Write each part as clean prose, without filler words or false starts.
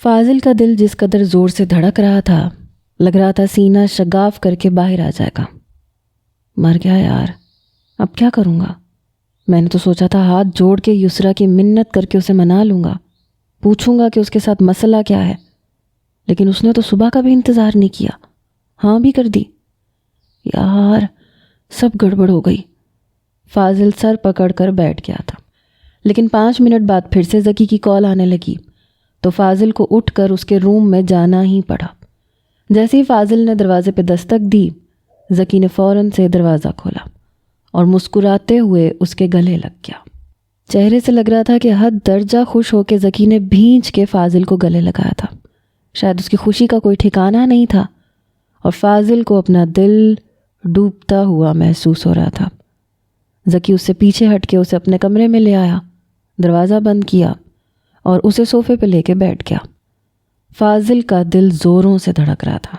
فاضل کا دل جس قدر زور سے دھڑک رہا تھا، لگ رہا تھا سینہ شگاف کر کے باہر آ جائے گا۔ مر گیا یار، اب کیا کروں گا؟ میں نے تو سوچا تھا ہاتھ جوڑ کے یسریٰ کی منت کر کے اسے منا لوں گا، پوچھوں گا کہ اس کے ساتھ مسئلہ کیا ہے، لیکن اس نے تو صبح کا بھی انتظار نہیں کیا، ہاں بھی کر دی۔ یار سب گڑبڑ ہو گئی۔ فاضل سر پکڑ کر بیٹھ گیا تھا، لیکن 5 منٹ بعد پھر سے زکی کی کال آنے لگی تو فاضل کو اٹھ کر اس کے روم میں جانا ہی پڑا۔ جیسے ہی فاضل نے دروازے پہ دستک دی، زکی نے فوراً سے دروازہ کھولا اور مسکراتے ہوئے اس کے گلے لگ گیا۔ چہرے سے لگ رہا تھا کہ حد درجہ خوش ہو کے زکی نے بھینچ کے فاضل کو گلے لگایا تھا۔ شاید اس کی خوشی کا کوئی ٹھکانہ نہیں تھا اور فاضل کو اپنا دل ڈوبتا ہوا محسوس ہو رہا تھا۔ زکی اس سے پیچھے ہٹ کے اسے اپنے کمرے میں لے آیا، دروازہ بند کیا اور اسے صوفے پہ لے کے بیٹھ گیا۔ فاضل کا دل زوروں سے دھڑک رہا تھا۔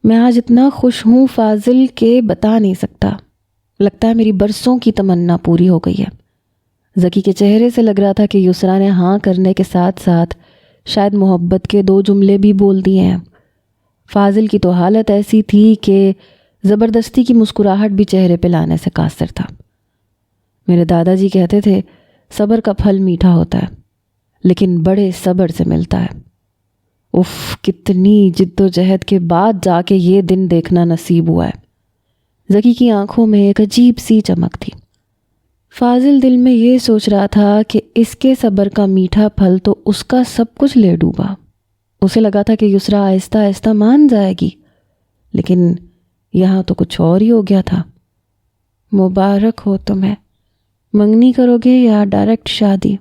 میں آج اتنا خوش ہوں فاضل کہ بتا نہیں سکتا، لگتا ہے میری برسوں کی تمنا پوری ہو گئی ہے۔ زکی کے چہرے سے لگ رہا تھا کہ یسریٰ نے ہاں کرنے کے ساتھ ساتھ شاید محبت کے 2 جملے بھی بول دیے ہیں۔ فاضل کی تو حالت ایسی تھی کہ زبردستی کی مسکراہٹ بھی چہرے پہ لانے سے قاصر تھا۔ میرے دادا جی کہتے تھے صبر کا پھل میٹھا ہوتا ہے، لیکن بڑے صبر سے ملتا ہے۔ اف، کتنی جد و جہد کے بعد جا کے یہ دن دیکھنا نصیب ہوا ہے۔ زکی کی آنکھوں میں ایک عجیب سی چمک تھی۔ فاضل دل میں یہ سوچ رہا تھا کہ اس کے صبر کا میٹھا پھل تو اس کا سب کچھ لے ڈوبا۔ اسے لگا تھا کہ یسریٰ آہستہ آہستہ مان جائے گی، لیکن یہاں تو کچھ اور ہی ہو گیا تھا۔ مبارک ہو تمہیں، منگنی کرو گے یا ڈائریکٹ شادی؟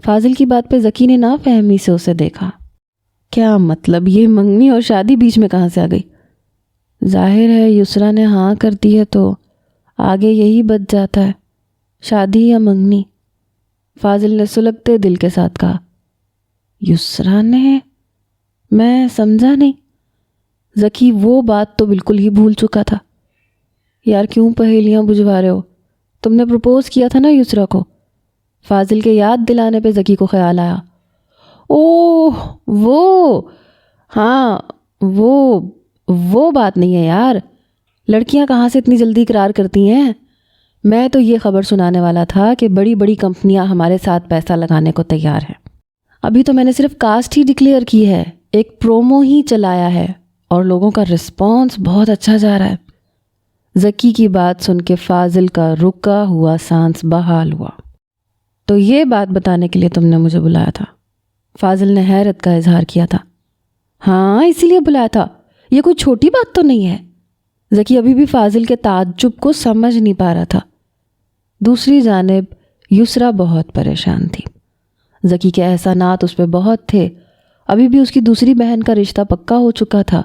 فاضل کی بات پہ زکی نے نافہمی سے اسے دیکھا۔ کیا مطلب؟ یہ منگنی اور شادی بیچ میں کہاں سے آ گئی؟ ظاہر ہے یسریٰ نے ہاں کر دی ہے تو آگے یہی بچ جاتا ہے، شادی یا منگنی۔ فاضل نے سلگتے دل کے ساتھ کہا۔ یسریٰ نے؟ میں سمجھا نہیں۔ زکی وہ بات تو بالکل ہی بھول چکا تھا۔ یار کیوں پہیلیاں بجھوا رہے ہو؟ تم نے پروپوز کیا تھا نا یسریٰ کو۔ فاضل کے یاد دلانے پہ زکی کو خیال آیا۔ اوہ وہ، ہاں وہ بات نہیں ہے یار، لڑکیاں کہاں سے اتنی جلدی اقرار کرتی ہیں؟ میں تو یہ خبر سنانے والا تھا کہ بڑی بڑی کمپنیاں ہمارے ساتھ پیسہ لگانے کو تیار ہیں۔ ابھی تو میں نے صرف کاسٹ ہی ڈکلیئر کی ہے، ایک پرومو ہی چلایا ہے اور لوگوں کا رسپانس بہت اچھا جا رہا ہے۔ زکی کی بات سن کے فاضل کا رکا ہوا سانس بحال ہوا۔ تو یہ بات بتانے کے لیے تم نے مجھے بلایا تھا؟ فاضل نے حیرت کا اظہار کیا تھا۔ ہاں اسی لیے بلایا تھا، یہ کوئی چھوٹی بات تو نہیں ہے۔ زکی ابھی بھی فاضل کے تعجب کو سمجھ نہیں پا رہا تھا۔ دوسری جانب یسریٰ بہت پریشان تھی۔ زکی کے احسانات اس پہ بہت تھے، ابھی بھی اس کی دوسری بہن کا رشتہ پکا ہو چکا تھا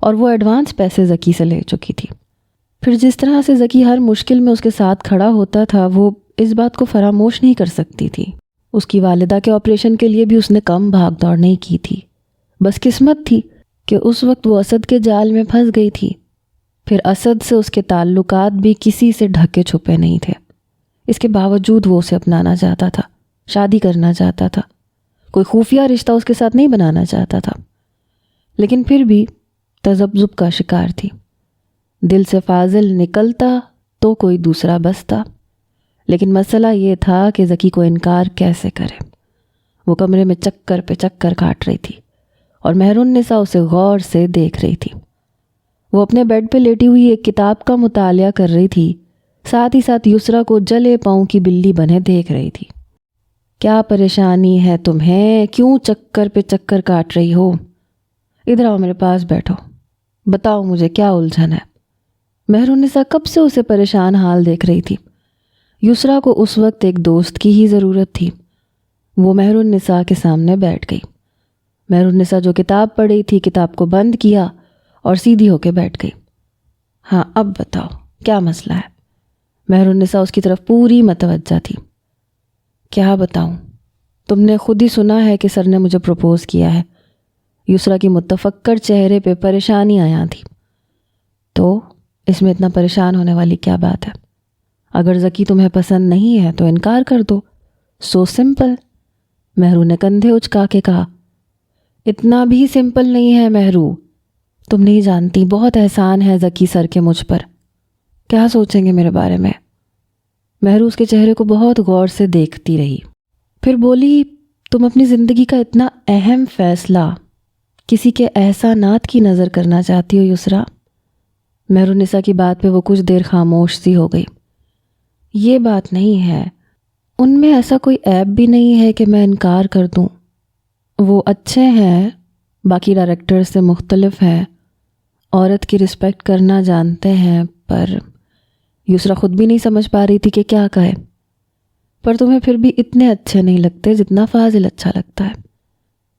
اور وہ ایڈوانس پیسے زکی سے لے چکی تھی۔ پھر جس طرح سے زکی ہر مشکل میں اس کے ساتھ کھڑا ہوتا تھا، وہ اس بات کو فراموش نہیں کر سکتی تھی۔ اس کی والدہ کے آپریشن کے لیے بھی اس نے کم بھاگ دوڑ نہیں کی تھی۔ بس قسمت تھی کہ اس وقت وہ اسد کے جال میں پھنس گئی تھی۔ پھر اسد سے اس کے تعلقات بھی کسی سے ڈھکے چھپے نہیں تھے۔ اس کے باوجود وہ اسے اپنانا چاہتا تھا، شادی کرنا چاہتا تھا، کوئی خفیہ رشتہ اس کے ساتھ نہیں بنانا چاہتا تھا، لیکن پھر بھی تذبذب کا شکار تھی۔ دل سے فاضل نکلتا تو کوئی دوسرا بستا، لیکن مسئلہ یہ تھا کہ زکی کو انکار کیسے کرے۔ وہ کمرے میں چکر پہ چکر کاٹ رہی تھی اور مہرالنساء اسے غور سے دیکھ رہی تھی۔ وہ اپنے بیڈ پہ لیٹی ہوئی ایک کتاب کا مطالعہ کر رہی تھی، ساتھ ہی ساتھ یسریٰ کو جلے پاؤں کی بلی بنے دیکھ رہی تھی۔ کیا پریشانی ہے تمہیں؟ کیوں چکر پہ چکر کاٹ رہی ہو؟ ادھر آؤ، میرے پاس بیٹھو، بتاؤ مجھے کیا الجھن ہے؟ مہرالنساء کب سے اسے پریشان حال دیکھ رہی تھی۔ یسریٰ کو اس وقت ایک دوست کی ہی ضرورت تھی۔ وہ مہرالنساء کے سامنے بیٹھ گئی۔ مہرالنساء جو کتاب پڑھ رہی تھی، کتاب کو بند کیا اور سیدھی ہو کے بیٹھ گئی۔ ہاں اب بتاؤ کیا مسئلہ ہے؟ مہرالنساء اس کی طرف پوری متوجہ تھی۔ کیا بتاؤں؟ تم نے خود ہی سنا ہے کہ سر نے مجھے پروپوز کیا ہے۔ یسریٰ کی متفکر چہرے پہ پریشانی آیا تھی۔ تو اس میں اتنا پریشان ہونے والی کیا بات ہے؟ اگر زکی تمہیں پسند نہیں ہے تو انکار کر دو، سو سمپل۔ مہرو نے کندھے اچکا کے کہا۔ اتنا بھی سمپل نہیں ہے مہرو، تم نہیں جانتی بہت احسان ہے ذکی سر کے مجھ پر، کیا سوچیں گے میرے بارے میں؟ مہرو اس کے چہرے کو بہت غور سے دیکھتی رہی، پھر بولی تم اپنی زندگی کا اتنا اہم فیصلہ کسی کے احسانات کی نظر کرنا چاہتی ہو یسریٰ؟ مہر النساء کی بات پہ وہ کچھ دیر خاموش سی ہو گئی۔ یہ بات نہیں ہے، ان میں ایسا کوئی عیب بھی نہیں ہے کہ میں انکار کر دوں، وہ اچھے ہیں، باقی ڈائریکٹر سے مختلف ہیں، عورت کی رسپیکٹ کرنا جانتے ہیں، پر یسریٰ خود بھی نہیں سمجھ پا رہی تھی کہ کیا کہے۔ پر تمہیں پھر بھی اتنے اچھے نہیں لگتے جتنا فاضل اچھا لگتا ہے۔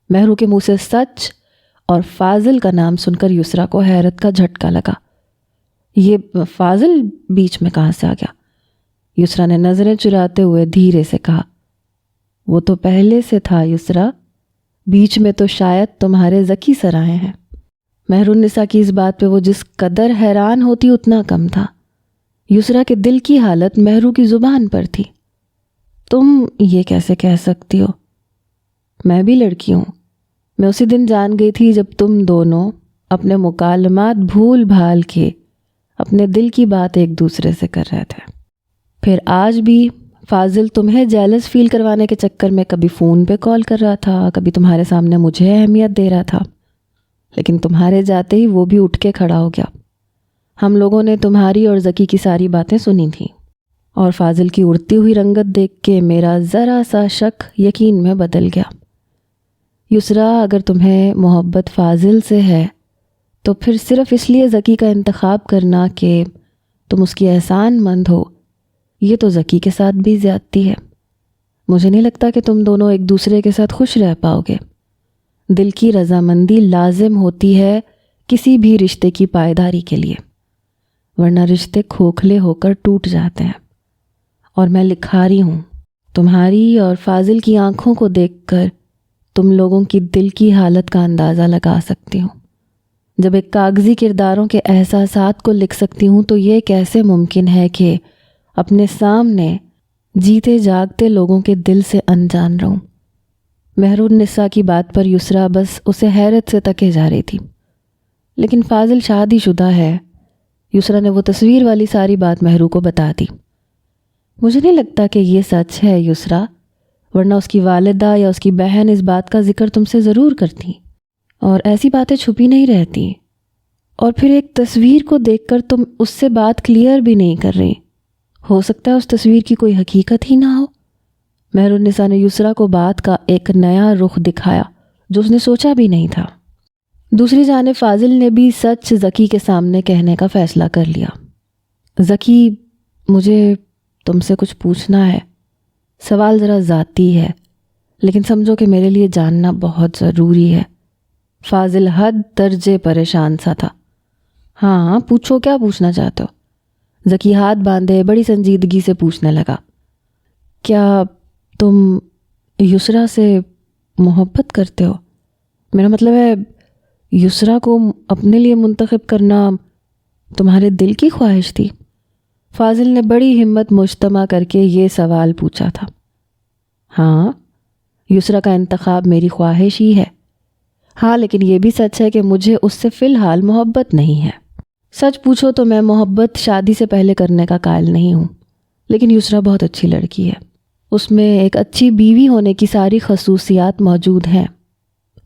مہرو کے منہ سے سچ اور فاضل کا نام سن کر یسریٰ کو حیرت کا جھٹکا لگا۔ یہ فاضل بیچ میں کہاں سے آ گیا؟ یسریٰ نے نظریں چراتے ہوئے دھیرے سے کہا، وہ تو پہلے سے تھا یسریٰ، بیچ میں تو شاید تمہارے ذکی سر آئے ہیں۔ مہر النساء کی اس بات پہ وہ جس قدر حیران ہوتی اتنا کم تھا۔ یسریٰ کے دل کی حالت مہرو کی زبان پر تھی۔ تم یہ کیسے کہہ سکتی ہو؟ میں بھی لڑکی ہوں، میں اسی دن جان گئی تھی جب تم دونوں اپنے مکالمات بھول بھال کے اپنے دل کی بات ایک دوسرے سے کر رہے تھے۔ پھر آج بھی فاضل تمہیں جیلس فیل کروانے کے چکر میں کبھی فون پہ کال کر رہا تھا، کبھی تمہارے سامنے مجھے اہمیت دے رہا تھا، لیکن تمہارے جاتے ہی وہ بھی اٹھ کے کھڑا ہو گیا۔ ہم لوگوں نے تمہاری اور ذکی کی ساری باتیں سنی تھیں، اور فاضل کی اڑتی ہوئی رنگت دیکھ کے میرا ذرا سا شک یقین میں بدل گیا۔ یسریٰ، اگر تمہیں محبت فاضل سے ہے تو پھر صرف اس لیے ذکی کا انتخاب کرنا کہ تم اس کی احسان مند ہو، یہ تو ذکی کے ساتھ بھی زیادتی ہے۔ مجھے نہیں لگتا کہ تم دونوں ایک دوسرے کے ساتھ خوش رہ پاؤ گے۔ دل کی رضامندی لازم ہوتی ہے کسی بھی رشتے کی پائیداری کے لیے، ورنہ رشتے کھوکھلے ہو کر ٹوٹ جاتے ہیں۔ اور میں لکھاری ہوں، تمہاری اور فاضل کی آنکھوں کو دیکھ کر تم لوگوں کی دل کی حالت کا اندازہ لگا سکتی ہوں۔ جب ایک کاغذی کرداروں کے احساسات کو لکھ سکتی ہوں تو یہ کیسے ممکن ہے کہ اپنے سامنے جیتے جاگتے لوگوں کے دل سے انجان رہوں؟ مہر النساء کی بات پر یسریٰ بس اسے حیرت سے تکے جا رہی تھی۔ لیکن فاضل شادی شدہ ہے۔ یسریٰ نے وہ تصویر والی ساری بات مہرو کو بتا دی۔ مجھے نہیں لگتا کہ یہ سچ ہے یسریٰ، ورنہ اس کی والدہ یا اس کی بہن اس بات کا ذکر تم سے ضرور کرتی، اور ایسی باتیں چھپی نہیں رہتی۔ اور پھر ایک تصویر کو دیکھ کر تم اس سے بات کلیئر بھی نہیں کر رہی، ہو سکتا ہے اس تصویر کی کوئی حقیقت ہی نہ ہو۔ مہر النساء نے یسریٰ کو بات کا ایک نیا رخ دکھایا جو اس نے سوچا بھی نہیں تھا۔ دوسری جانب فاضل نے بھی سچ ذکی کے سامنے کہنے کا فیصلہ کر لیا۔ ذکی، مجھے تم سے کچھ پوچھنا ہے، سوال ذرا ذاتی ہے، لیکن سمجھو کہ میرے لیے جاننا بہت ضروری ہے۔ فاضل حد درجے پریشان سا تھا۔ ہاں پوچھو، کیا پوچھنا چاہتے ہو؟ ذکی ہاتھ باندھے بڑی سنجیدگی سے پوچھنے لگا، کیا تم یسریٰ سے محبت کرتے ہو؟ میرا مطلب ہے یسریٰ کو اپنے لیے منتخب کرنا تمہارے دل کی خواہش تھی؟ فاضل نے بڑی ہمت مجتمع کر کے یہ سوال پوچھا تھا۔ ہاں، یسریٰ کا انتخاب میری خواہش ہی ہے۔ ہاں، لیکن یہ بھی سچ ہے کہ مجھے اس سے فی الحال محبت نہیں ہے۔ سچ پوچھو تو میں محبت شادی سے پہلے کرنے کا قائل نہیں ہوں، لیکن یسریٰ بہت اچھی لڑکی ہے، اس میں ایک اچھی بیوی ہونے کی ساری خصوصیات موجود ہیں۔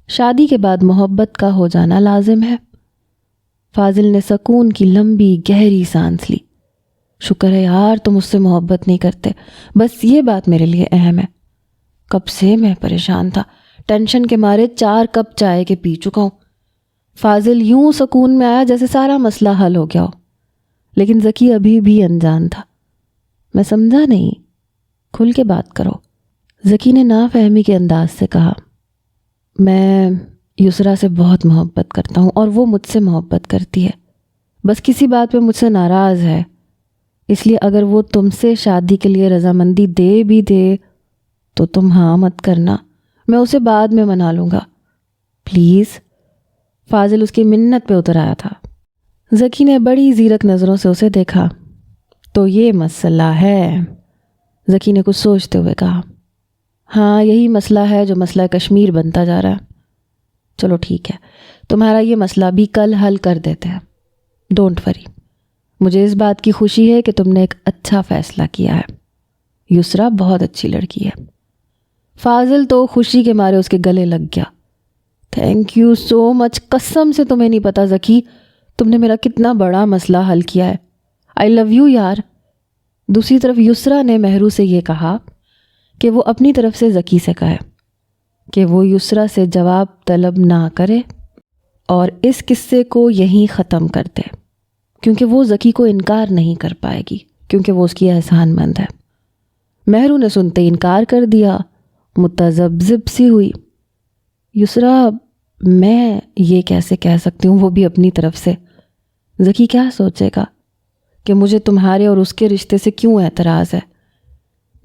شادی کے بعد محبت کا ہو جانا لازم ہے۔ فاضل نے سکون کی لمبی گہری سانس لی۔ شکر ہے یار تم اس سے محبت نہیں کرتے، بس یہ بات میرے لیے اہم ہے۔ کب سے میں پریشان تھا، ٹینشن کے مارے 4 کپ چائے کے پی چکا ہوں۔ فاضل یوں سکون میں آیا جیسے سارا مسئلہ حل ہو گیا ہو، لیکن ذکی ابھی بھی انجان تھا۔ میں سمجھا نہیں، کھل کے بات کرو، ذکی نے نافہمی کے انداز سے کہا۔ میں یسریٰ سے بہت محبت کرتا ہوں اور وہ مجھ سے محبت کرتی ہے، بس کسی بات پہ مجھ سے ناراض ہے، اس لیے اگر وہ تم سے شادی کے لیے رضامندی دے بھی دے تو تم ہاں مت کرنا، میں اسے بعد میں منا لوں گا، پلیز۔ فاضل اس کی منت پہ اتر آیا تھا۔ ذکی نے بڑی زیرک نظروں سے اسے دیکھا۔ تو یہ مسئلہ ہے؟ ذکی نے کچھ سوچتے ہوئے کہا۔ ہاں، یہی مسئلہ ہے جو مسئلہ کشمیر بنتا جا رہا ہے۔ چلو ٹھیک ہے، تمہارا یہ مسئلہ بھی کل حل کر دیتے ہیں، ڈونٹ وری۔ مجھے اس بات کی خوشی ہے کہ تم نے ایک اچھا فیصلہ کیا ہے، یسریٰ بہت اچھی لڑکی ہے۔ فاضل تو خوشی کے مارے اس کے گلے لگ گیا۔ تھینک یو سو مچ، قسم سے تمہیں نہیں پتہ ذکی، تم نے میرا کتنا بڑا مسئلہ حل کیا ہے۔ آئی لو یو یار۔ دوسری طرف یسریٰ نے مہرو سے یہ کہا کہ وہ اپنی طرف سے ذکی سے کہے کہ وہ یسریٰ سے جواب طلب نہ کرے اور اس قصے کو یہیں ختم کر دے، کیونکہ وہ ذکی کو انکار نہیں کر پائے گی، کیونکہ وہ اس کی احسان مند ہے۔ مہرو نے سنتے ہی انکار کر دیا، متذبذب سی ہوئی۔ یسریٰ، میں یہ کیسے کہہ سکتی ہوں، وہ بھی اپنی طرف سے؟ ذکی کیا سوچے گا کہ مجھے تمہارے اور اس کے رشتے سے کیوں اعتراض ہے؟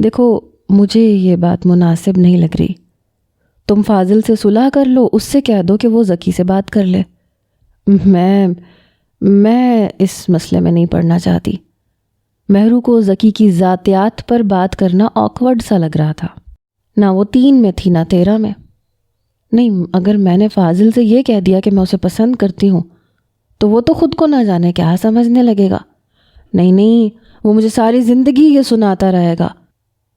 دیکھو، مجھے یہ بات مناسب نہیں لگ رہی۔ تم فاضل سے صلح کر لو، اس سے کہہ دو کہ وہ ذکی سے بات کر لے۔ میں اس مسئلے میں نہیں پڑنا چاہتی۔ مہرو کو ذکی کی ذاتیات پر بات کرنا آکورڈ سا لگ رہا تھا، نہ وہ 3 میں تھی نہ 13 میں۔ نہیں، اگر میں نے فاضل سے یہ کہہ دیا کہ میں اسے پسند کرتی ہوں تو وہ تو خود کو نہ جانے کیا سمجھنے لگے گا۔ نہیں، وہ مجھے ساری زندگی یہ سناتا رہے گا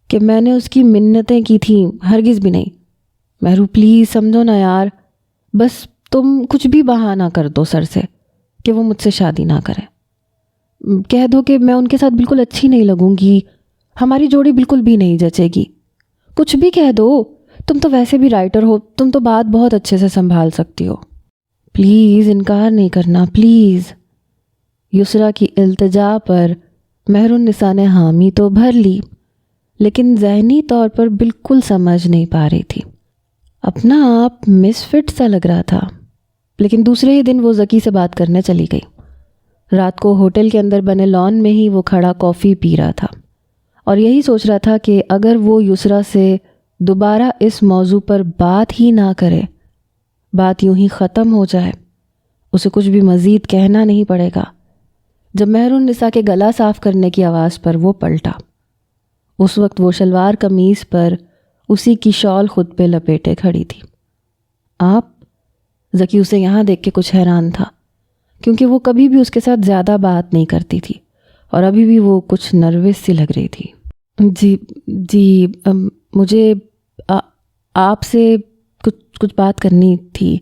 کہ میں نے اس کی منتیں کی تھیں، ہرگز بھی نہیں۔ مہرو پلیز سمجھو نا یار، بس تم کچھ بھی بہانہ کر دو سر سے کہ وہ مجھ سے شادی نہ کرے۔ کہہ دو کہ میں ان کے ساتھ بالکل اچھی نہیں لگوں گی، ہماری جوڑی بالکل بھی نہیں جچے گی، کچھ بھی کہہ دو۔ تم تو ویسے بھی رائٹر ہو، تم تو بات بہت اچھے سے سنبھال سکتی ہو۔ پلیز انکار نہیں کرنا، پلیز۔ یسریٰ کی التجا پر مہر النساء نے حامی تو بھر لی، لیکن ذہنی طور پر بالکل سمجھ نہیں پا رہی تھی۔ اپنا آپ مس فٹ سا لگ رہا تھا۔ لیکن دوسرے ہی دن وہ ذکی سے بات کرنے چلی گئی۔ رات کو ہوٹل کے اندر بنے لان میں ہی وہ کھڑا کافی پی رہا تھا اور یہی سوچ رہا تھا کہ اگر وہ یسریٰ سے دوبارہ اس موضوع پر بات ہی نہ کرے، بات یوں ہی ختم ہو جائے، اسے کچھ بھی مزید کہنا نہیں پڑے گا، جب مہر النساء کے گلا صاف کرنے کی آواز پر وہ پلٹا۔ اس وقت وہ شلوار قمیص پر اسی کی شال خود پہ لپیٹے کھڑی تھی۔ آپ؟ ذکی اسے یہاں دیکھ کے کچھ حیران تھا، کیونکہ وہ کبھی بھی اس کے ساتھ زیادہ بات نہیں کرتی تھی اور ابھی بھی وہ کچھ نروس سی لگ رہی تھی۔ جی مجھے آپ سے کچھ بات کرنی تھی۔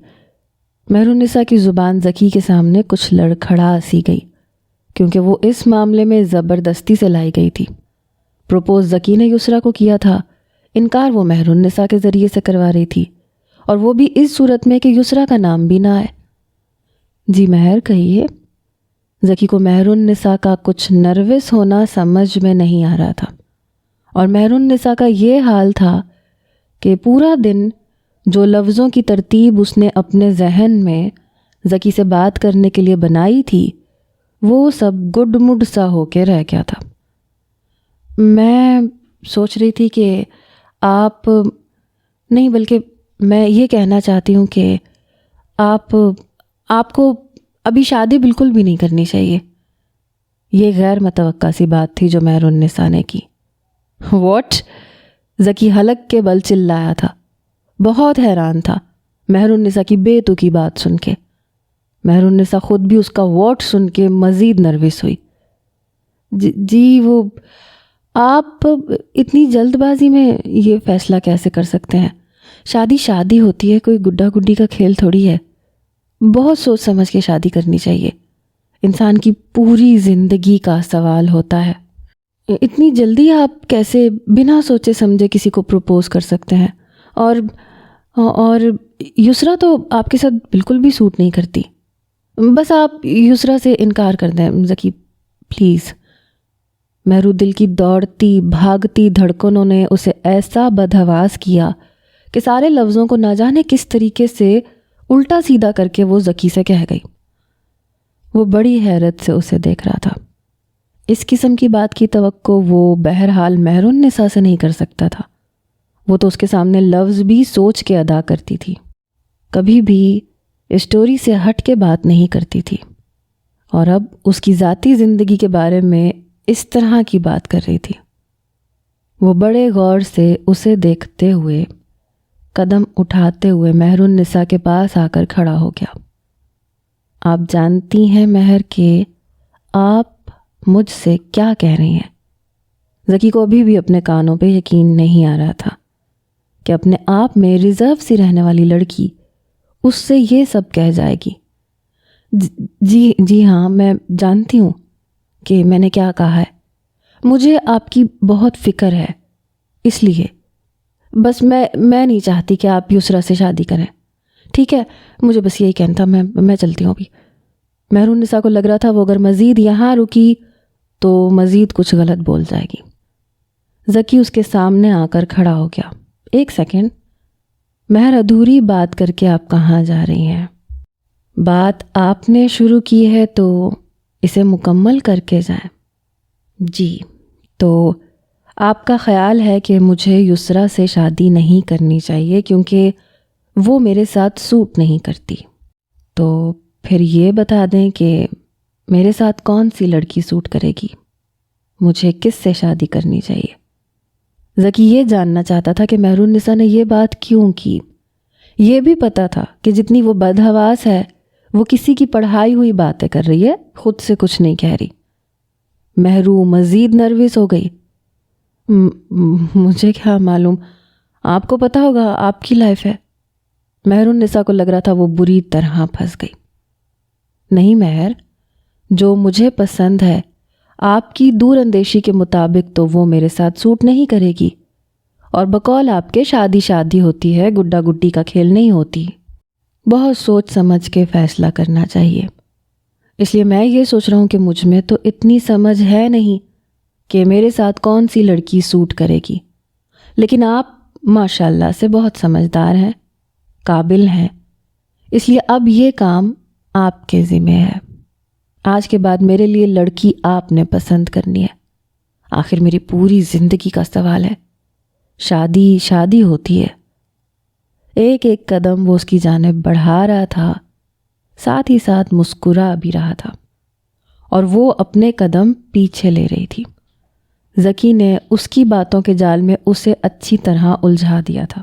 مہر النساء کی زبان ذکی کے سامنے کچھ لڑکھڑا سی گئی، کیونکہ وہ اس معاملے میں زبردستی سے لائی گئی تھی۔ پروپوز ذکی نے یسریٰ کو کیا تھا، انکار وہ مہر النساء کے ذریعے سے کروا رہی تھی، اور وہ بھی اس صورت میں کہ یسریٰ کا نام بھی نہ آئے۔ جی مہر، کہیے۔ ذکی کو مہر النساء کا کچھ نروس ہونا سمجھ میں نہیں آ رہا تھا، اور مہر النساء کا یہ حال تھا کہ پورا دن جو لفظوں کی ترتیب اس نے اپنے ذہن میں ذکی سے بات کرنے کے لیے بنائی تھی، وہ سب گڈ مڈ سا ہو کے رہ گیا تھا۔ میں سوچ رہی تھی کہ آپ نہیں، بلکہ میں یہ کہنا چاہتی ہوں کہ آپ کو ابھی شادی بالکل بھی نہیں کرنی چاہیے۔ یہ غیر متوقع سی بات تھی جو مہر النساء نے کی۔ واٹ؟ ذکی حلق کے بل چلایا تھا، بہت حیران تھا مہر النساء کی بے تکی بات سن کے۔ مہر النساء خود بھی اس کا واٹ سن کے مزید نروس ہوئی۔ جی وہ آپ اتنی جلد بازی میں یہ فیصلہ کیسے کر سکتے ہیں؟ شادی ہوتی ہے، کوئی گڈا گڈی کا کھیل تھوڑی ہے۔ بہت سوچ سمجھ کے شادی کرنی چاہیے، انسان کی پوری زندگی کا سوال ہوتا ہے۔ اتنی جلدی آپ کیسے بنا سوچے سمجھے کسی کو پروپوز کر سکتے ہیں؟ اور یسریٰ تو آپ کے ساتھ بالکل بھی سوٹ نہیں کرتی۔ بس آپ یسریٰ سے انکار کر دیں ذکی، پلیز۔ مہرو دل کی دوڑتی بھاگتی دھڑکنوں نے اسے ایسا بدحواس کیا کہ سارے لفظوں کو نہ جانے کس طریقے سے الٹا سیدھا کر کے وہ ذکی سے کہہ گئی۔ وہ بڑی حیرت سے اسے دیکھ رہا تھا۔ اس قسم کی بات کی توقع وہ بہرحال مہر النساء سے نہیں کر سکتا تھا۔ وہ تو اس کے سامنے لفظ بھی سوچ کے ادا کرتی تھی، کبھی بھی اسٹوری سے ہٹ کے بات نہیں کرتی تھی، اور اب اس کی ذاتی زندگی کے بارے میں اس طرح کی بات کر رہی تھی۔ وہ بڑے غور سے اسے دیکھتے ہوئے قدم اٹھاتے ہوئے مہر النساء کے پاس آ کر کھڑا ہو گیا۔ آپ جانتی ہیں مہر کہ آپ مجھ سے کیا کہہ رہی ہیں؟ ذکی کو ابھی بھی اپنے کانوں پہ یقین نہیں آ رہا تھا کہ اپنے آپ میں ریزرو سی رہنے والی لڑکی اس سے یہ سب کہہ جائے گی۔ جی ہاں، میں جانتی ہوں کہ میں نے کیا کہا ہے، مجھے آپ کی بہت فکر ہے، اس لیے بس میں نہیں چاہتی کہ آپ یسریٰ سے شادی کریں۔ ٹھیک ہے، مجھے بس یہی کہنا تھا، میں چلتی ہوں ابھی۔ مہر النساء کو لگ رہا تھا وہ اگر مزید یہاں رکی تو مزید کچھ غلط بول جائے گی۔ ذکی اس کے سامنے آ کر کھڑا ہو گیا۔ ایک سیکنڈ، مہر ادھوری بات کر کے آپ کہاں جا رہی ہیں؟ بات آپ نے شروع کی ہے تو اسے مکمل کر کے جائیں۔ جی، تو آپ کا خیال ہے کہ مجھے یسریٰ سے شادی نہیں کرنی چاہیے کیونکہ وہ میرے ساتھ سوٹ نہیں کرتی۔ تو پھر یہ بتا دیں کہ میرے ساتھ کون سی لڑکی سوٹ کرے گی؟ مجھے کس سے شادی کرنی چاہیے؟ ذکی یہ جاننا چاہتا تھا کہ مہر النساء نے یہ بات کیوں کی۔ یہ بھی پتا تھا کہ جتنی وہ بدحواس ہے وہ کسی کی پڑھائی ہوئی باتیں کر رہی ہے، خود سے کچھ نہیں کہہ رہی۔ مہرو مزید نروس ہو گئی۔ مجھے کیا معلوم، آپ کو پتا ہوگا، آپ کی لائف ہے۔ مہر النساء کو لگ رہا تھا وہ بری طرح پھنس گئی۔ نہیں مہر، جو مجھے پسند ہے آپ کی دور اندیشی کے مطابق تو وہ میرے ساتھ سوٹ نہیں کرے گی، اور بقول آپ کے شادی ہوتی ہے، گڈا گڈی کا کھیل نہیں ہوتی۔ بہت سوچ سمجھ کے فیصلہ کرنا چاہیے۔ اس لیے میں یہ سوچ رہا ہوں کہ مجھ میں تو اتنی سمجھ ہے نہیں کہ میرے ساتھ کون سی لڑکی سوٹ کرے گی، لیکن آپ ماشاءاللہ سے بہت سمجھدار ہیں، قابل ہیں، اس لیے اب یہ کام آپ کے ذمہ ہے۔ آج کے بعد میرے لیے لڑکی آپ نے پسند کرنی ہے۔ آخر میری پوری زندگی کا سوال ہے، شادی ہوتی ہے۔ ایک ایک قدم وہ اس کی جانب بڑھا رہا تھا، ساتھ ہی ساتھ مسکرا بھی رہا تھا، اور وہ اپنے قدم پیچھے لے رہی تھی۔ ذکی نے اس کی باتوں کے جال میں اسے اچھی طرح الجھا دیا تھا۔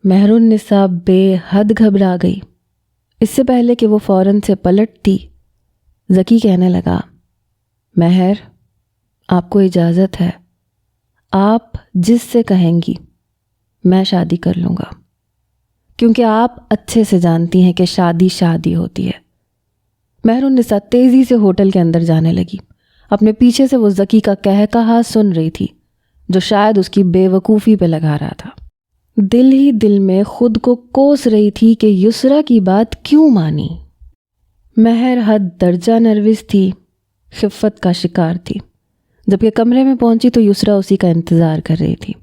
مہر النساء بے حد گھبرا گئی۔ اس سے پہلے کہ وہ فوراً سے پلٹتی، ذکی کہنے لگا، مہر، آپ کو اجازت ہے، آپ جس سے کہیں گی میں شادی کر لوں گا، کیونکہ آپ اچھے سے جانتی ہیں کہ شادی ہوتی ہے۔ مہر النساء تیزی سے ہوٹل کے اندر جانے لگی۔ اپنے پیچھے سے وہ ذکی کا کہا سن رہی تھی، جو شاید اس کی بے وقوفی پہ لگا رہا تھا۔ دل ہی دل میں خود کو کوس رہی تھی کہ یسریٰ کی بات کیوں مانی۔ مہر حد درجہ نروس تھی، خفت کا شکار تھی۔ جب یہ کمرے میں پہنچی تو یسریٰ اسی کا انتظار کر رہی تھی۔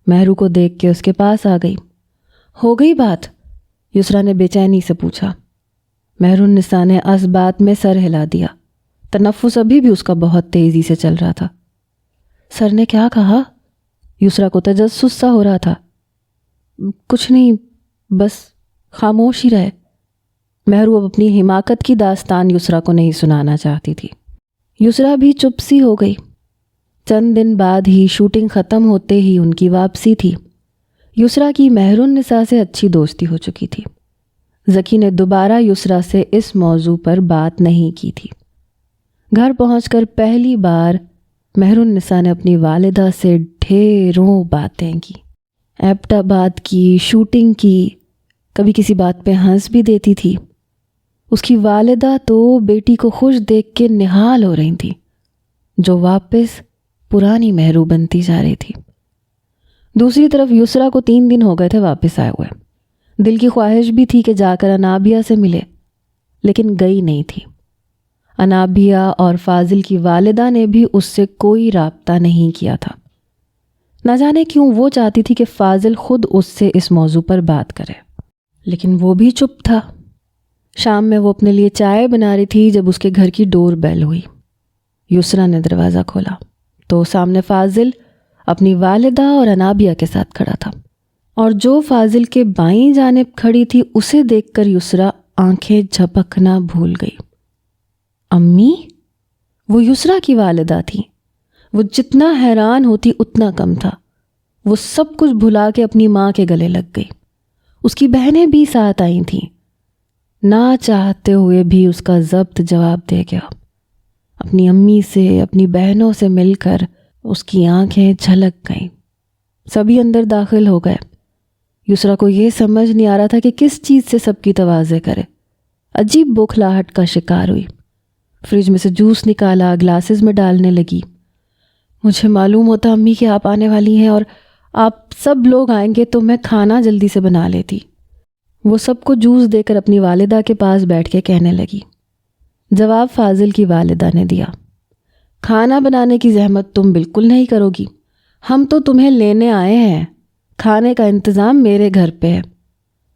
مہرو کو دیکھ کے اس کے پاس آ گئی۔ ہو گئی بات؟ یسریٰ نے بے چینی سے پوچھا۔ مہر النساء نے اس بات میں سر ہلا دیا۔ تنفس ابھی بھی اس کا بہت تیزی سے چل رہا تھا۔ سر نے کیا کہا؟ یسریٰ کو تجسس سا ہو رہا تھا۔ کچھ نہیں، بس خاموش ہی رہے۔ مہرو اب اپنی حماقت کی داستان یسریٰ کو نہیں سنانا چاہتی تھی۔ یسریٰ بھی چپ سی ہو گئی۔ چند دن بعد ہی شوٹنگ ختم ہوتے ہی ان کی واپسی تھی۔ یسریٰ کی مہر النساء سے اچھی دوستی ہو چکی تھی۔ ذکی نے دوبارہ یسریٰ سے اس موضوع پر بات نہیں کی تھی۔ گھر پہنچ کر پہلی بار مہر النساء نے اپنی والدہ سے ڈھیروں باتیں کی، ایبٹ آباد کی، شوٹنگ کی، کبھی کسی بات پہ ہنس بھی دیتی تھی۔ اس کی والدہ تو بیٹی کو خوش دیکھ کے نہال ہو رہی تھی، جو واپس پرانی مہرو بنتی جا رہی تھی۔ دوسری طرف یسریٰ کو 3 دن ہو گئے تھے واپس آئے ہوئے۔ دل کی خواہش بھی تھی کہ جا کر انابیہ سے ملے، لیکن گئی نہیں تھی۔ انابیہ اور فاضل کی والدہ نے بھی اس سے کوئی رابطہ نہیں کیا تھا۔ نہ جانے کیوں وہ چاہتی تھی کہ فاضل خود اس سے اس موضوع پر بات کرے، لیکن وہ بھی چپ تھا۔ شام میں وہ اپنے لیے چائے بنا رہی تھی جب اس کے گھر کی ڈور بیل ہوئی۔ یسریٰ نے دروازہ کھولا تو سامنے فاضل اپنی والدہ اور انابیہ کے ساتھ کھڑا تھا، اور جو فاضل کے بائیں جانب کھڑی تھی اسے دیکھ کر یسریٰ آنکھیں جھپکنا بھول گئی۔ امی؟ وہ یسریٰ کی والدہ تھی۔ وہ جتنا حیران ہوتی اتنا کم تھا۔ وہ سب کچھ بھلا کے اپنی ماں کے گلے لگ گئی۔ اس کی بہنیں بھی ساتھ آئی تھیں۔ نہ چاہتے ہوئے بھی اس کا ضبط جواب دے گیا۔ اپنی امی سے، اپنی بہنوں سے مل کر اس کی آنکھیں جھلک گئیں۔ سبھی اندر داخل ہو گئے۔ یسریٰ کو یہ سمجھ نہیں آ رہا تھا کہ کس چیز سے سب کی تواضع کرے۔ عجیب بوکھلاہٹ کا شکار ہوئی۔ فریج میں سے جوس نکالا، گلاسز میں ڈالنے لگی۔ مجھے معلوم ہوتا امی کہ آپ آنے والی ہیں اور آپ سب لوگ آئیں گے تو میں کھانا جلدی سے بنا لیتی۔ وہ سب کو جوس دے کر اپنی والدہ کے پاس بیٹھ کے کہنے لگی۔ جواب فاضل کی والدہ نے دیا، کھانا بنانے کی زحمت تم بالکل نہیں کرو گی، ہم تو تمہیں لینے آئے ہیں، کھانے کا انتظام میرے گھر پہ ہے۔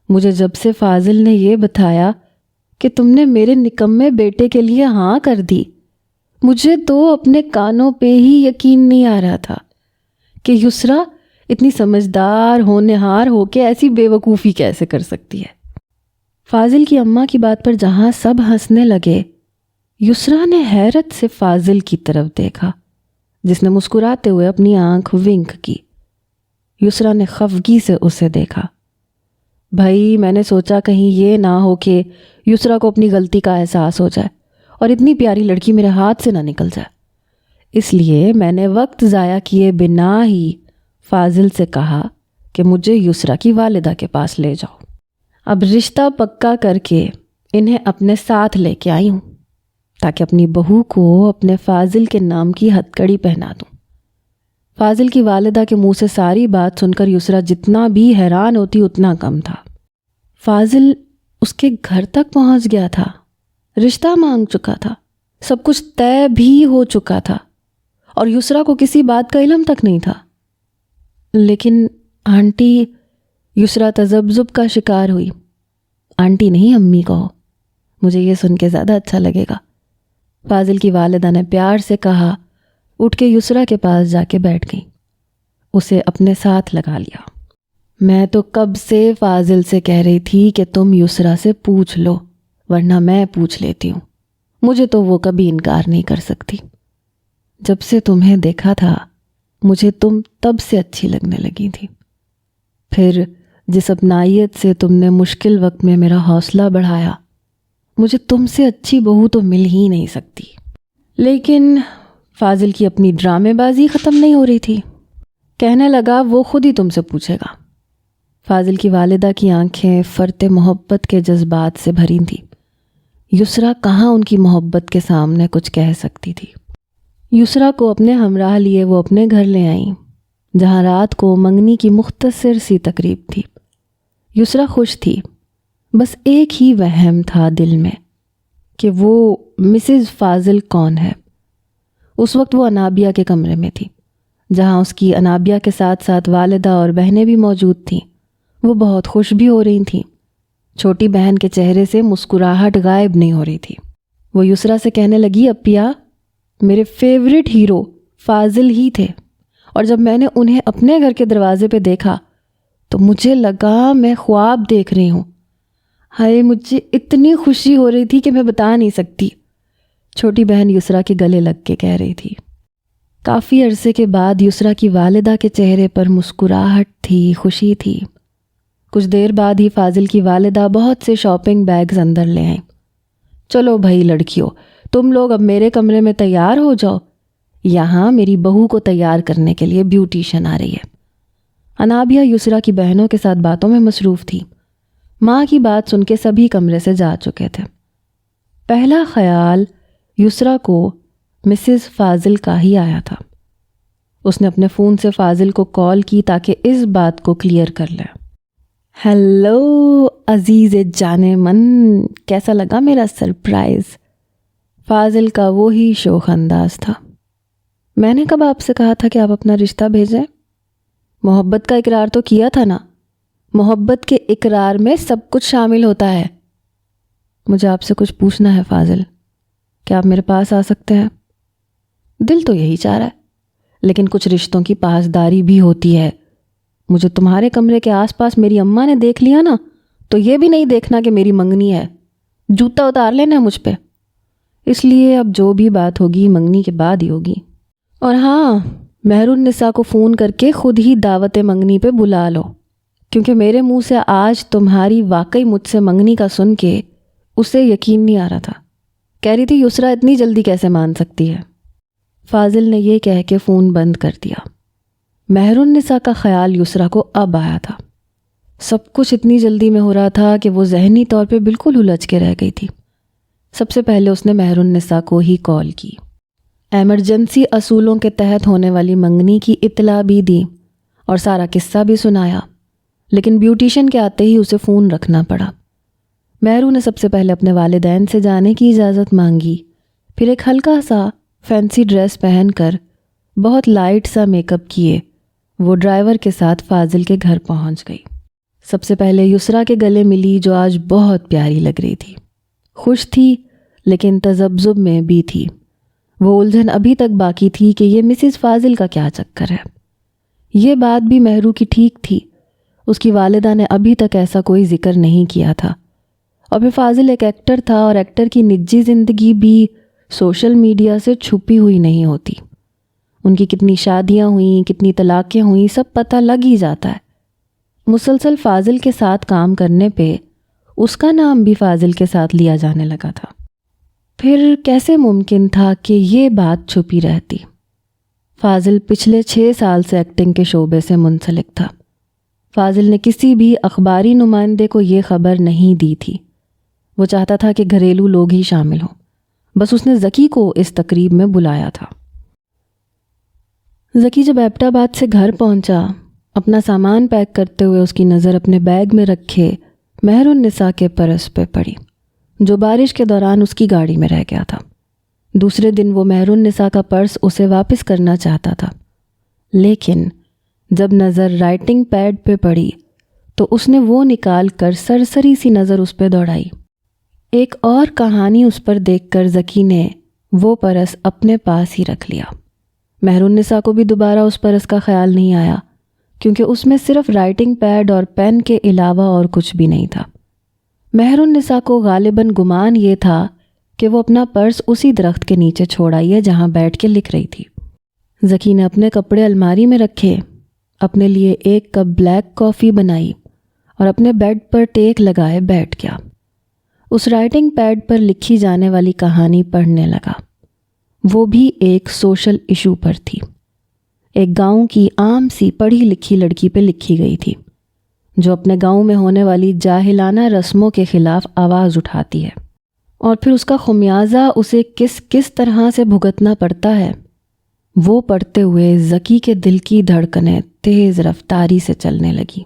مجھے جب سے فاضل نے یہ بتایا کہ تم نے میرے نکمے بیٹے کے لیے ہاں کر دی، مجھے تو اپنے کانوں پہ ہی یقین نہیں آ رہا تھا کہ یسریٰ اتنی سمجھدار ہونہار ہو کے ایسی بے وقوفی کیسے کر سکتی ہے۔ فاضل کی اماں کی بات پر جہاں سب ہنسنے لگے، یسریٰ نے حیرت سے فاضل کی طرف دیکھا جس نے مسکراتے ہوئے اپنی آنکھ ونک کی۔ یسریٰ نے خفگی سے اسے دیکھا۔ بھائی میں نے سوچا کہیں یہ نہ ہو کہ یسریٰ کو اپنی غلطی کا احساس ہو جائے اور اتنی پیاری لڑکی میرے ہاتھ سے نہ نکل جائے، اس لیے میں نے وقت ضائع کیے بنا ہی فاضل سے کہا کہ مجھے یسریٰ کی والدہ کے پاس لے جاؤ۔ اب رشتہ پکا کر کے انہیں اپنے ساتھ لے کے آئی ہوں تاکہ اپنی بہو کو اپنے فاضل کے نام کی ہتھکڑی پہنا دوں۔ فاضل کی والدہ کے منہ سے ساری بات سن کر یسریٰ جتنا بھی حیران ہوتی اتنا کم تھا۔ فاضل اس کے گھر تک پہنچ گیا تھا، رشتہ مانگ چکا تھا، سب کچھ طے بھی ہو چکا تھا اور یسریٰ کو کسی بات کا علم تک نہیں تھا۔ لیکن آنٹی، یسریٰ تذبذب کا شکار ہوئی۔ آنٹی نہیں امی کہو، مجھے یہ سن کے زیادہ اچھا لگے گا۔ فاضل کی والدہ نے پیار سے کہا، اٹھ کے یسریٰ کے پاس جا کے بیٹھ گئی، اسے اپنے ساتھ لگا لیا۔ میں تو کب سے فاضل سے کہہ رہی تھی کہ تم یسریٰ سے پوچھ لو، ورنہ میں پوچھ لیتی ہوں، مجھے تو وہ کبھی انکار نہیں کر سکتی۔ جب سے تمہیں دیکھا تھا مجھے تم تب سے اچھی لگنے لگی تھی، پھر جس اپنائیت سے تم نے مشکل وقت میں میرا حوصلہ بڑھایا، مجھے تم سے اچھی بہو تو مل ہی نہیں سکتی۔ لیکن فاضل کی اپنی ڈرامے بازی ختم نہیں ہو رہی تھی۔ کہنے لگا وہ خود ہی تم سے پوچھے گا۔ فاضل کی والدہ کی آنکھیں فرط محبت کے جذبات سے بھری تھیں۔ یسریٰ کہاں ان کی محبت کے سامنے کچھ کہہ سکتی تھی۔ یسریٰ کو اپنے ہمراہ لیے وہ اپنے گھر لے آئیں، جہاں رات کو منگنی کی مختصر سی تقریب تھی۔ یسریٰ خوش تھی، بس ایک ہی وہم تھا دل میں کہ وہ مسز فاضل کون ہے۔ اس وقت وہ انابیہ کے کمرے میں تھی، جہاں اس کی انابیہ کے ساتھ ساتھ والدہ اور بہنیں بھی موجود تھیں۔ وہ بہت خوش بھی ہو رہی تھیں۔ چھوٹی بہن کے چہرے سے مسکراہٹ غائب نہیں ہو رہی تھی۔ وہ یسریٰ سے کہنے لگی، اپیا میرے فیورٹ ہیرو فاضل ہی تھے، اور جب میں نے انہیں اپنے گھر کے دروازے پہ دیکھا تو مجھے لگا میں خواب دیکھ رہی ہوں۔ ہائے مجھے اتنی خوشی ہو رہی تھی کہ میں بتا نہیں سکتی، چھوٹی بہن یسریٰ کے گلے لگ کے کہہ رہی تھی۔ کافی عرصے کے بعد یسریٰ کی والدہ کے چہرے پر مسکراہٹ تھی، خوشی تھی۔ کچھ دیر بعد ہی فاضل کی والدہ بہت سے شاپنگ بیگز اندر لے آئیں۔ چلو بھائی لڑکیوں، تم لوگ اب میرے کمرے میں تیار ہو جاؤ، یہاں میری بہو کو تیار کرنے کے لیے بیوٹیشن آ رہی ہے۔ انابیہ یسریٰ کی بہنوں کے ساتھ باتوں میں مصروف تھی۔ ماں کی بات سن کے سبھی کمرے سے جا چکے تھے۔ پہلا خیال یسریٰ کو مسز فاضل کا ہی آیا تھا۔ اس نے اپنے فون سے فاضل کو کال کی تاکہ اس بات کو کلیئر کر لے۔ ہیلو عزیز جانے من، کیسا لگا میرا سرپرائز؟ فاضل کا وہی شوخ انداز تھا۔ میں نے کب آپ سے کہا تھا کہ آپ اپنا رشتہ بھیجیں؟ محبت کا اقرار تو کیا تھا نا؟ محبت کے اقرار میں سب کچھ شامل ہوتا ہے۔ مجھے آپ سے کچھ پوچھنا ہے فاضل، کیا آپ میرے پاس آ سکتے ہیں؟ دل تو یہی چاہ رہا ہے، لیکن کچھ رشتوں کی پاسداری بھی ہوتی ہے۔ مجھے تمہارے کمرے کے آس پاس میری اماں نے دیکھ لیا نا تو یہ بھی نہیں دیکھنا کہ میری منگنی ہے، جوتا اتار لینا مجھ پہ۔ اس لیے اب جو بھی بات ہوگی منگنی کے بعد ہی ہوگی۔ اور ہاں، مہر النساء کو فون کر کے خود ہی دعوت منگنی پہ بلا لو، کیونکہ میرے منہ سے آج تمہاری واقعی مجھ سے منگنی کا سن کے اسے یقین نہیں آ رہا تھا۔ کہہ رہی تھی یسریٰ اتنی جلدی کیسے مان سکتی ہے۔ فاضل نے یہ کہہ کے فون بند کر دیا۔ مہرالنساء کا خیال یسریٰ کو اب آیا تھا۔ سب کچھ اتنی جلدی میں ہو رہا تھا کہ وہ ذہنی طور پہ بالکل الجھ کے رہ گئی تھی۔ سب سے پہلے اس نے مہرالنساء کو ہی کال کی، ایمرجنسی اصولوں کے تحت ہونے والی منگنی کی اطلاع بھی دی اور سارا قصہ بھی سنایا، لیکن بیوٹیشن کے آتے ہی اسے فون رکھنا پڑا۔ مہرو نے سب سے پہلے اپنے والدین سے جانے کی اجازت مانگی، پھر ایک ہلکا سا فینسی ڈریس پہن کر بہت لائٹ سا میک اپ کیے وہ ڈرائیور کے ساتھ فاضل کے گھر پہنچ گئی۔ سب سے پہلے یسریٰ کے گلے ملی جو آج بہت پیاری لگ رہی تھی۔ خوش تھی لیکن تذبذب میں بھی تھی۔ وہ الجھن ابھی تک باقی تھی کہ یہ مسز فاضل کا کیا چکر ہے۔ یہ بات بھی مہرو کی ٹھیک تھی، اس کی والدہ نے ابھی تک ایسا کوئی ذکر نہیں کیا تھا، اور پھر فاضل ایک ایکٹر تھا اور ایکٹر کی نجی زندگی بھی سوشل میڈیا سے چھپی ہوئی نہیں ہوتی۔ ان کی کتنی شادیاں ہوئیں، کتنی طلاقیں ہوئیں، سب پتہ لگ ہی جاتا ہے۔ مسلسل فاضل کے ساتھ کام کرنے پہ اس کا نام بھی فاضل کے ساتھ لیا جانے لگا تھا۔ پھر کیسے ممکن تھا کہ یہ بات چھپی رہتی؟ فاضل پچھلے 6 سال سے ایکٹنگ کے شعبے سے منسلک تھا۔ فاضل نے کسی بھی اخباری نمائندے کو یہ خبر نہیں دی تھی۔ وہ چاہتا تھا کہ گھریلو لوگ ہی شامل ہوں، بس اس نے ذکی کو اس تقریب میں بلایا تھا۔ ذکی جب ایبٹ آباد سے گھر پہنچا، اپنا سامان پیک کرتے ہوئے اس کی نظر اپنے بیگ میں رکھے مہرالنساء کے پرس پہ پڑی، جو بارش کے دوران اس کی گاڑی میں رہ گیا تھا۔ دوسرے دن وہ مہرالنساء کا پرس اسے واپس کرنا چاہتا تھا، لیکن جب نظر رائٹنگ پیڈ پہ پڑی تو اس نے وہ نکال کر سرسری سی نظر اس پہ دوڑائی۔ ایک اور کہانی اس پر دیکھ کر ذکی نے وہ پرس اپنے پاس ہی رکھ لیا۔ مہرالنساء کو بھی دوبارہ اس پرس کا خیال نہیں آیا، کیونکہ اس میں صرف رائٹنگ پیڈ اور پین کے علاوہ اور کچھ بھی نہیں تھا۔ مہرالنساء کو غالباً گمان یہ تھا کہ وہ اپنا پرس اسی درخت کے نیچے چھوڑ آئی ہے جہاں بیٹھ کے لکھ رہی تھی۔ ذکی نے اپنے کپڑے الماری میں رکھے، اپنے لیے ایک کپ بلیک کافی بنائی اور اپنے بیڈ پر ٹیک لگائے بیٹھ گیا۔ اس رائٹنگ پیڈ پر لکھی جانے والی کہانی پڑھنے لگا۔ وہ بھی ایک سوشل ایشو پر تھی، ایک گاؤں کی عام سی پڑھی لکھی لڑکی پہ لکھی گئی تھی، جو اپنے گاؤں میں ہونے والی جاہلانہ رسموں کے خلاف آواز اٹھاتی ہے، اور پھر اس کا خمیازہ اسے کس طرح سے بھگتنا پڑتا ہے۔ وہ پڑھتے ہوئے ذکی کے دل کی دھڑکنیں تیز رفتاری سے چلنے لگی۔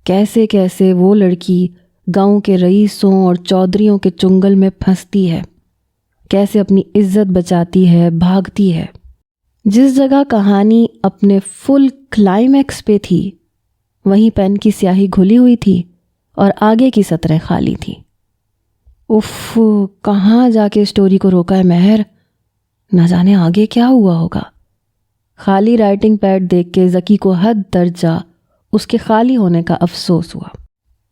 کیسے کیسے وہ لڑکی گاؤں کے رئیسوں اور چودھریوں کے چنگل میں پھنستی ہے، کیسے اپنی عزت بچاتی ہے، بھاگتی ہے۔ جس جگہ کہانی اپنے فل کلائمیکس پہ تھی، وہیں پین کی سیاہی گھلی ہوئی تھی اور آگے کی سطریں خالی تھیں۔ اف، کہاں جا کے اسٹوری کو روکا ہے مہر، نہ جانے آگے کیا ہوا ہوگا۔ خالی رائٹنگ پیڈ دیکھ کے ذکی کو حد درجہ اس کے خالی ہونے کا افسوس ہوا۔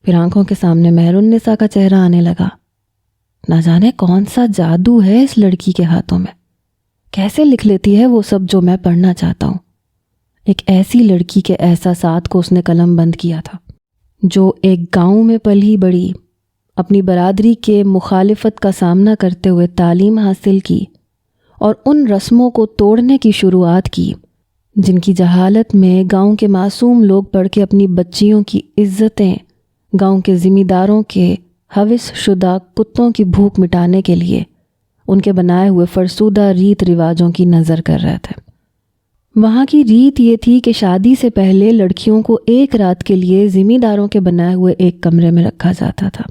پھر آنکھوں کے سامنے مہرالنساء کا چہرہ آنے لگا۔ نہ جانے کون سا جادو ہے اس لڑکی کے ہاتھوں میں، کیسے لکھ لیتی ہے وہ سب جو میں پڑھنا چاہتا ہوں۔ ایک ایسی لڑکی کے احساسات کو اس نے قلم بند کیا تھا، جو ایک گاؤں میں پلی بڑی، اپنی برادری کے مخالفت کا سامنا کرتے ہوئے تعلیم حاصل کی اور ان رسموں کو توڑنے کی شروعات کی جن کی جہالت میں گاؤں کے معصوم لوگ پڑھ کے اپنی بچیوں کی عزتیں گاؤں کے ذمہ داروں کے حوث شدہ کتوں کی بھوک مٹانے کے لیے ان کے بنائے ہوئے فرسودہ ریت رواجوں کی نظر کر رہے تھے۔ وہاں کی ریت یہ تھی کہ شادی سے پہلے لڑکیوں کو ایک رات کے لیے ذمہ داروں کے بنائے ہوئے ایک کمرے میں رکھا جاتا تھا،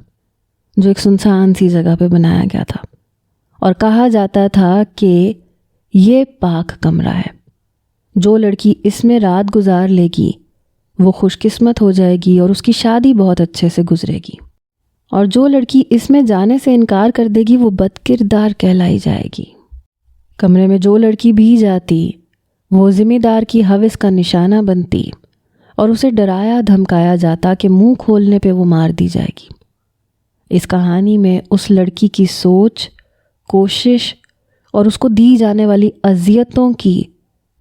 جو ایک سنسان سی جگہ پہ بنایا گیا تھا، اور کہا جاتا تھا کہ یہ پاک کمرہ ہے، جو لڑکی اس میں رات گزار لے گی وہ خوش قسمت ہو جائے گی اور اس کی شادی بہت اچھے سے گزرے گی، اور جو لڑکی اس میں جانے سے انکار کر دے گی وہ بد کردار کہلائی جائے گی۔ کمرے میں جو لڑکی بھی جاتی وہ ذمہ دار کی حوث کا نشانہ بنتی اور اسے ڈرایا دھمکایا جاتا کہ منہ کھولنے پہ وہ مار دی جائے گی۔ اس کہانی میں اس لڑکی کی سوچ، کوشش اور اس کو دی جانے والی اذیتوں کی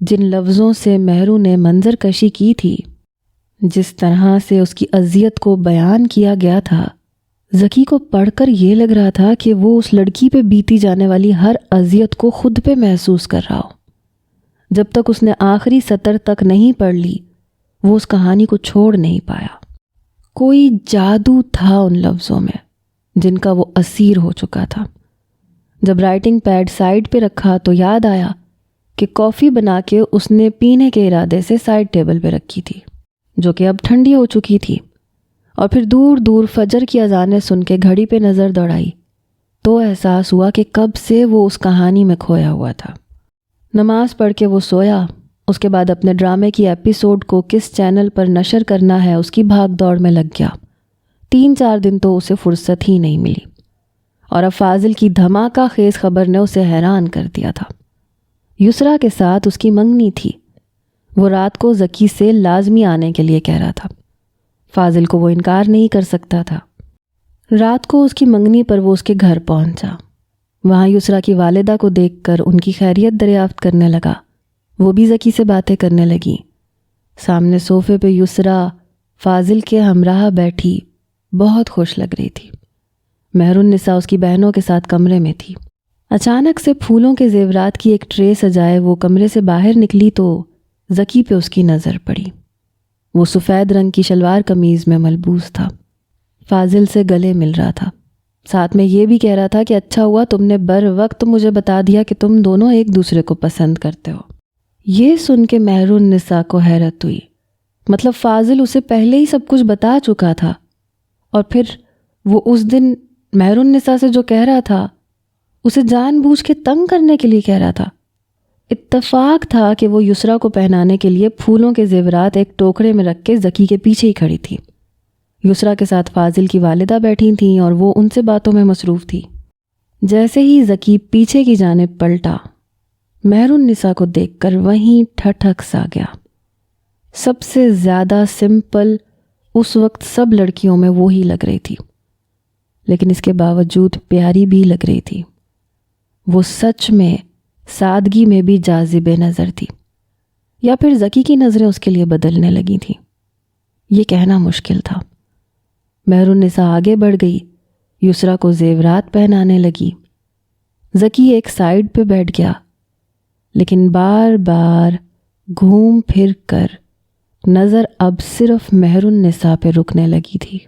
جن لفظوں سے مہرو نے منظر کشی کی تھی، جس طرح سے اس کی اذیت کو بیان کیا گیا تھا، ذکی کو پڑھ کر یہ لگ رہا تھا کہ وہ اس لڑکی پہ بیتی جانے والی ہر اذیت کو خود پہ محسوس کر رہا ہو۔ جب تک اس نے آخری سطر تک نہیں پڑھ لی، وہ اس کہانی کو چھوڑ نہیں پایا۔ کوئی جادو تھا ان لفظوں میں جن کا وہ اسیر ہو چکا تھا۔ جب رائٹنگ پیڈ سائیڈ پہ رکھا تو یاد آیا کہ کافی بنا کے اس نے پینے کے ارادے سے سائیڈ ٹیبل پہ رکھی تھی، جو کہ اب ٹھنڈی ہو چکی تھی، اور پھر دور دور فجر کی اذانیں سن کے گھڑی پہ نظر دوڑائی تو احساس ہوا کہ کب سے وہ اس کہانی میں کھویا ہوا تھا۔ نماز پڑھ کے وہ سویا۔ اس کے بعد اپنے ڈرامے کی ایپیسوڈ کو کس چینل پر نشر کرنا ہے اس کی بھاگ دوڑ میں لگ گیا۔ 3-4 دن تو اسے فرصت ہی نہیں ملی، اور اب فاضل کی دھماکہ خیز خبر نے اسے حیران کر دیا تھا۔ یسریٰ کے ساتھ اس کی منگنی تھی۔ وہ رات کو ذکی سے لازمی آنے کے لیے کہہ رہا تھا۔ فاضل کو وہ انکار نہیں کر سکتا تھا۔ رات کو اس کی منگنی پر وہ اس کے گھر پہنچا۔ وہاں یسریٰ کی والدہ کو دیکھ کر ان کی خیریت دریافت کرنے لگا۔ وہ بھی ذکی سے باتیں کرنے لگیں۔ سامنے صوفے پہ یسریٰ فاضل کے ہمراہ بیٹھی بہت خوش لگ رہی تھی۔ مہر النساء اس کی بہنوں کے ساتھ کمرے میں تھی۔ اچانک سے پھولوں کے زیورات کی ایک ٹرے سجائے وہ کمرے سے باہر نکلی تو ذکی پہ اس کی نظر پڑی۔ وہ سفید رنگ کی شلوار قمیض میں ملبوس تھا، فاضل سے گلے مل رہا تھا، ساتھ میں یہ بھی کہہ رہا تھا کہ اچھا ہوا تم نے بر وقت مجھے بتا دیا کہ تم دونوں ایک دوسرے کو پسند کرتے ہو۔ یہ سن کے مہر النساء کو حیرت ہوئی۔ مطلب فاضل اسے پہلے ہی سب کچھ بتا چکا تھا، اور پھر وہ اس دن مہر النساء سے جو کہہ رہا تھا اسے جان بوجھ کے تنگ کرنے کے لیے کہہ رہا تھا۔ اتفاق تھا کہ وہ یسریٰ کو پہنانے کے لیے پھولوں کے زیورات ایک ٹوکرے میں رکھ کے ذکی کے پیچھے ہی کھڑی تھی۔ یسریٰ کے ساتھ فاضل کی والدہ بیٹھی تھیں اور وہ ان سے باتوں میں مصروف تھی۔ جیسے ہی ذکی پیچھے کی جانب پلٹا، مہر النساء کو دیکھ کر وہیں ٹھٹک سا گیا۔ سب سے زیادہ سمپل اس وقت سب لڑکیوں میں وہی لگ رہی تھی، لیکن اس کے باوجود پیاری بھی لگ رہی تھی۔ وہ سچ میں سادگی میں بھی جاذب نظر تھی، یا پھر ذکی کی نظریں اس کے لیے بدلنے لگی تھیں، یہ کہنا مشکل تھا۔ مہر النساء آگے بڑھ گئی، یسریٰ کو زیورات پہنانے لگی۔ ذکی ایک سائیڈ پہ بیٹھ گیا، لیکن بار بار گھوم پھر کر نظر اب صرف مہر النساء پہ رکنے لگی تھی۔